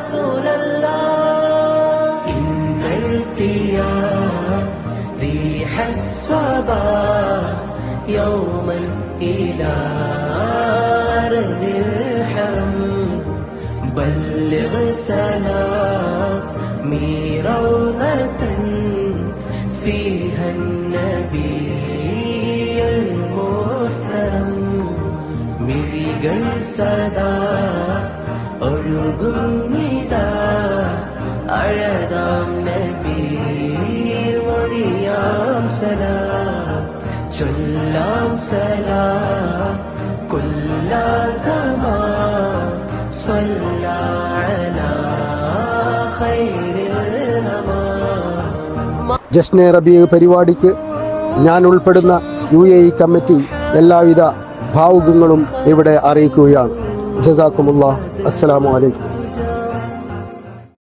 رسول الله إن التياب ريح الصبا يوما إلى أرض الحرم بلغ سلامي روضة فيها النبي المحترم മിഴികൾ സദാ ഒഴുകുന്നിതാ അഴകാം നബി മൊഴിയാം സലാം ചൊല്ലാം സലാം കുല്ലാ സമാൻ സ്വല്ലാ അലാ ഖൈറിൽ അമാൻ. ജശ്നെ റബീഉ പരിപാടിക്ക് ഞാൻ ഉൾപ്പെടുന്ന UAE കമ്മിറ്റി എല്ലാവിധ ഭാവുകങ്ങളും ഇവിടെ അറിയിക്കുകയാണ്. ജസാക്കുമുല്ലാഹ്. അസ്സലാമു അലൈക്കും.